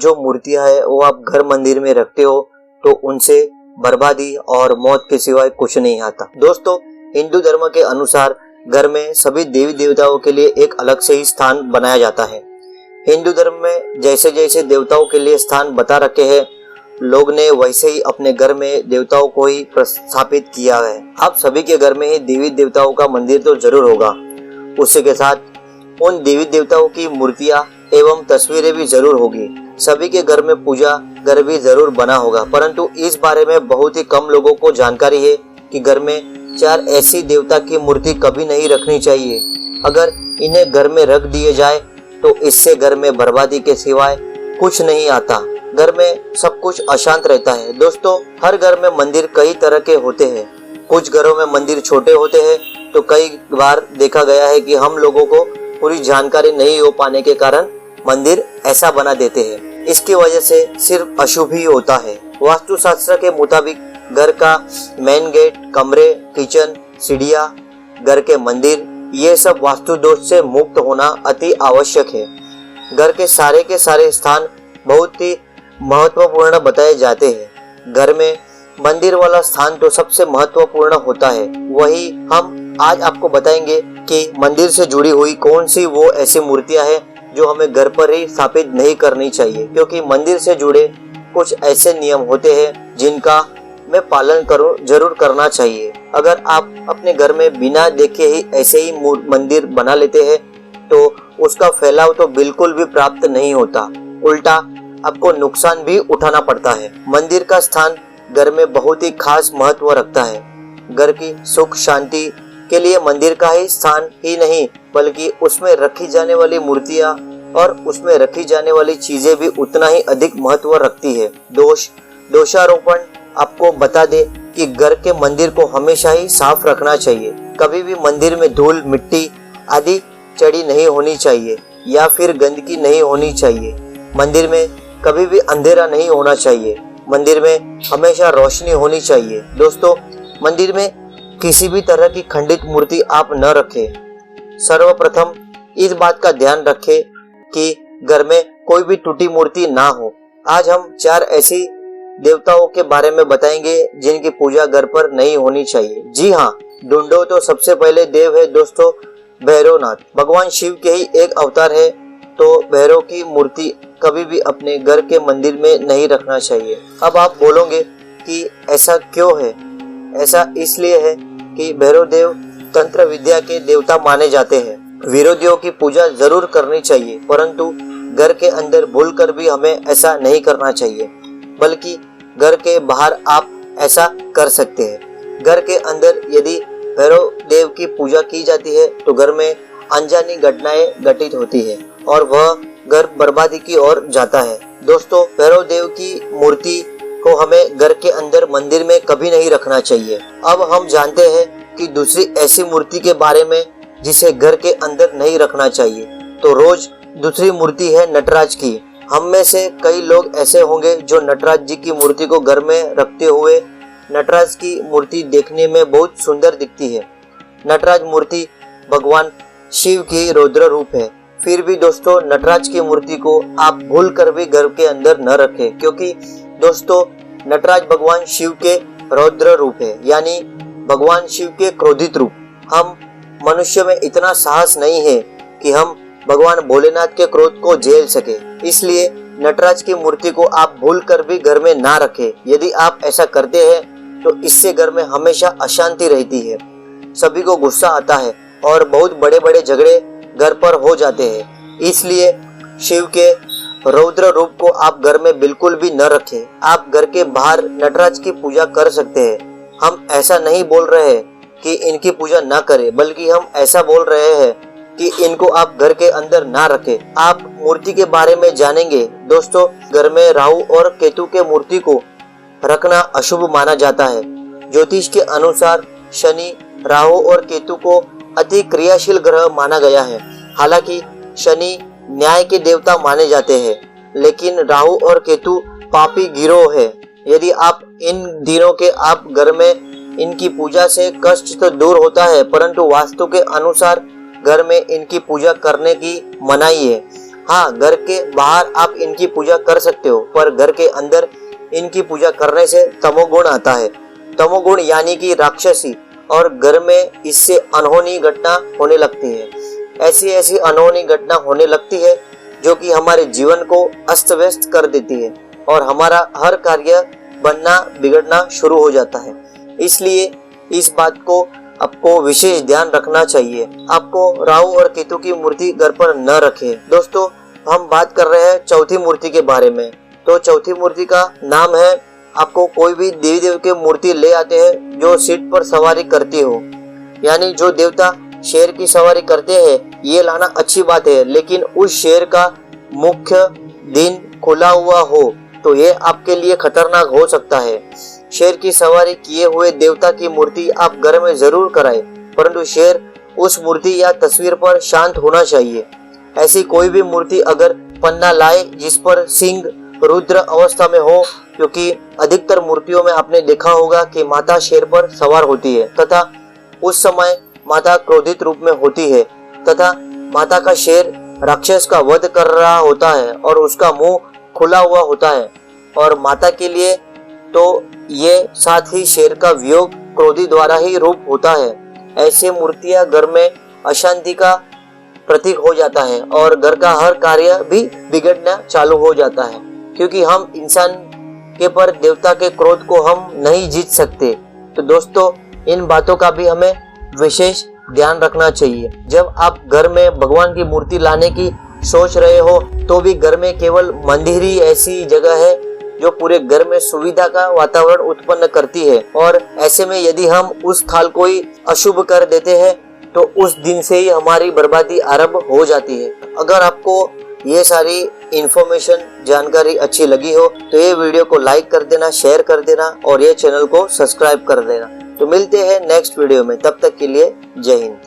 जो मूर्तियां है वो आप घर मंदिर में रखते हो तो उनसे बर्बादी और मौत के सिवाय कुछ नहीं आता। दोस्तों, हिंदू धर्म के अनुसार घर में सभी देवी देवताओं के लिए एक अलग से ही स्थान बनाया जाता है। हिंदू धर्म में जैसे जैसे देवताओं के लिए स्थान बता रखे हैं, लोग ने वैसे ही अपने घर में देवताओं को ही स्थापित किया है। आप सभी के घर में ही देवी देवताओं का मंदिर तो जरूर होगा, उसी के साथ उन देवी देवताओं की मूर्तियां एवं तस्वीरें भी जरूर होगी। सभी के घर में पूजा घर भी जरूर बना होगा, परंतु इस बारे में बहुत ही कम लोगों को जानकारी है कि घर में 4 ऐसी देवता की मूर्ति कभी नहीं रखनी चाहिए। अगर इन्हें घर में रख दिए जाए तो इससे घर में बर्बादी के सिवाय कुछ नहीं आता। घर में सब कुछ अशांत रहता है। दोस्तों, हर घर में मंदिर कई तरह के होते हैं। कुछ घरों में मंदिर छोटे होते हैं तो कई बार देखा गया है कि हम लोगों को पूरी जानकारी नहीं हो पाने के कारण मंदिर ऐसा बना देते हैं। इसकी वजह से सिर्फ अशुभ ही होता है। वास्तुशास्त्र के मुताबिक घर का मेन गेट, कमरे, किचन, सीढ़ियाँ, घर के मंदिर, ये सब वास्तु दोष से मुक्त होना अति आवश्यक है। घर के सारे स्थान बहुत ही महत्वपूर्ण बताए जाते हैं। घर में मंदिर वाला स्थान तो सबसे महत्वपूर्ण होता है। वही हम आज आपको बताएंगे कि मंदिर से जुड़ी हुई कौन सी वो ऐसी मूर्तियां हैं जो हमें घर पर ही स्थापित नहीं करनी चाहिए, क्योंकि मंदिर से जुड़े कुछ ऐसे नियम होते हैं जिनका में पालन जरूर करना चाहिए। अगर आप अपने घर में बिना देखे ही ऐसे ही मंदिर बना लेते हैं तो उसका फैलाव तो बिल्कुल भी प्राप्त नहीं होता, उल्टा आपको नुकसान भी उठाना पड़ता है। मंदिर का स्थान घर में बहुत ही खास महत्व रखता है। घर की सुख शांति के लिए मंदिर का ही स्थान ही नहीं बल्कि उसमें रखी जाने वाली मूर्तियां और उसमें रखी जाने वाली चीजें भी उतना ही अधिक महत्व रखती है। दोषारोपण आपको बता दे कि घर के मंदिर को हमेशा ही साफ रखना चाहिए। कभी भी मंदिर में धूल, मिट्टी आदि चढ़ी नहीं होनी चाहिए या फिर गंदगी नहीं होनी चाहिए। मंदिर में कभी भी अंधेरा नहीं होना चाहिए। मंदिर में हमेशा रोशनी होनी चाहिए। दोस्तों, मंदिर में किसी भी तरह की खंडित मूर्ति आप न रखें। सर्वप्रथम इस बात का ध्यान रखें कि घर में कोई भी टूटी मूर्ति ना हो। आज हम 4 ऐसी देवताओं के बारे में बताएंगे जिनकी पूजा घर पर नहीं होनी चाहिए। जी हाँ, ढूंढो तो सबसे पहले देव है दोस्तों भैरवनाथ। भगवान शिव के ही एक अवतार है, तो भैरव की मूर्ति कभी भी अपने घर के मंदिर में नहीं रखना चाहिए। अब आप बोलोगे कि ऐसा क्यों है? ऐसा इसलिए है कि भैरव देव तंत्र विद्या के देवता माने जाते हैं। विरोधियों की पूजा जरूर करनी चाहिए, परंतु घर के अंदर भूलकर भी हमें ऐसा नहीं करना चाहिए, बल्कि घर के बाहर आप ऐसा कर सकते हैं। घर के अंदर यदि भैरव देव की पूजा की जाती है तो घर में अनजानी घटनाएं घटित होती है और वह घर बर्बादी की ओर जाता है। दोस्तों, भैरव देव की मूर्ति को हमें घर के अंदर मंदिर में कभी नहीं रखना चाहिए। अब हम जानते हैं कि दूसरी ऐसी मूर्ति के बारे में जिसे घर के अंदर नहीं रखना चाहिए। तो रोज दूसरी मूर्ति है नटराज की। हम में से कई लोग ऐसे होंगे जो नटराज जी की मूर्ति को घर में रखते हुए नटराज की मूर्ति देखने में बहुत सुंदर दिखती है। नटराज मूर्ति भगवान शिव की रौद्र रूप है। फिर भी दोस्तों, नटराज की मूर्ति को आप भूल कर भी घर के अंदर न रखें, क्योंकि दोस्तों नटराज भगवान शिव के रौद्र रूप है, यानी भगवान शिव के क्रोधित रूप। हम मनुष्य में इतना साहस नहीं है कि हम भगवान भोलेनाथ के क्रोध को झेल सके, इसलिए नटराज की मूर्ति को आप भूल कर भी घर में ना रखें। यदि आप ऐसा करते हैं तो इससे घर में हमेशा अशांति रहती है, सभी को गुस्सा आता है और बहुत बड़े बड़े झगड़े घर पर हो जाते हैं। इसलिए शिव के रौद्र रूप को आप घर में बिल्कुल भी न रखें। आप घर के बाहर नटराज की पूजा कर सकते हैं। हम ऐसा नहीं बोल रहे हैं कि इनकी पूजा ना करें, बल्कि हम ऐसा बोल रहे हैं कि इनको आप घर के अंदर ना रखें। आप मूर्ति के बारे में जानेंगे। दोस्तों, घर में राहु और केतु के मूर्ति को रखना अशुभ माना जाता है। ज्योतिष के अनुसार शनि, राहु और केतु को अति क्रियाशील ग्रह माना गया है। हालांकि शनि न्याय के देवता माने जाते हैं, लेकिन राहु और केतु पापी गिरोह है। यदि आप इन दिनों के आप घर में इनकी पूजा से कष्ट तो दूर होता है, परंतु वास्तु के अनुसार घर में इनकी पूजा करने की मनाही है। हाँ, घर के बाहर आप इनकी पूजा कर सकते हो, पर घर के अंदर इनकी पूजा करने से तमोगुण आता है। तमोगुण यानी कि राक्षसी, और घर में इससे अनहोनी घटना होने लगती है। ऐसी अनहोनी घटना होने लगती है जो कि हमारे जीवन को अस्त व्यस्त कर देती है और हमारा हर कार्य बनना बिगड़ना शुरू हो जाता है। इसलिए इस बात को आपको विशेष ध्यान रखना चाहिए। आपको राहु और केतु की मूर्ति घर पर न रखें। दोस्तों, हम बात कर रहे हैं चौथी मूर्ति के बारे में। तो चौथी मूर्ति का नाम है, आपको कोई भी देवी देव की मूर्ति ले आते हैं जो सीट पर सवारी करती हो, यानी जो देवता शेर की सवारी करते हैं, ये लाना अच्छी बात है, लेकिन उस शेर का मुख्य दिन खुला हुआ हो तो ये आपके लिए खतरनाक हो सकता है। शेर की सवारी किए हुए देवता की मूर्ति आप घर में जरूर कराएं, परंतु शेर उस मूर्ति या तस्वीर पर शांत होना चाहिए। ऐसी कोई भी मूर्ति अगर पन्ना लाए जिस पर सिंह रुद्र अवस्था में हो, क्योंकि अधिकतर मूर्तियों में आपने देखा होगा कि माता शेर पर सवार होती है तथा उस समय माता क्रोधित रूप में होती है तथा माता का शेर राक्षस का वध कर रहा होता है और उसका मुंह खुला हुआ होता है, और माता के लिए तो ये साथ ही शेर का वियोग क्रोधी द्वारा ही रूप होता है। ऐसे मूर्तियां घर में अशांति का प्रतीक हो जाता है और घर का हर कार्य भी बिगड़ना चालू हो जाता है, क्योंकि हम इंसान के पर देवता के क्रोध को हम नहीं जीत सकते। तो दोस्तों, इन बातों का भी हमें विशेष ध्यान रखना चाहिए। जब आप घर में भगवान की मूर्ति लाने की सोच रहे हो तो भी घर में केवल मंदिर ही ऐसी जगह है जो पूरे घर में सुविधा का वातावरण उत्पन्न करती है, और ऐसे में यदि हम उस स्थान को ही अशुभ कर देते हैं तो उस दिन से ही हमारी बर्बादी आरंभ हो जाती है। अगर आपको ये सारी इंफॉर्मेशन जानकारी अच्छी लगी हो तो ये वीडियो को लाइक कर देना, शेयर कर देना और ये चैनल को सब्सक्राइब कर देना। तो मिलते हैं नेक्स्ट वीडियो में, तब तक के लिए जय हिंद।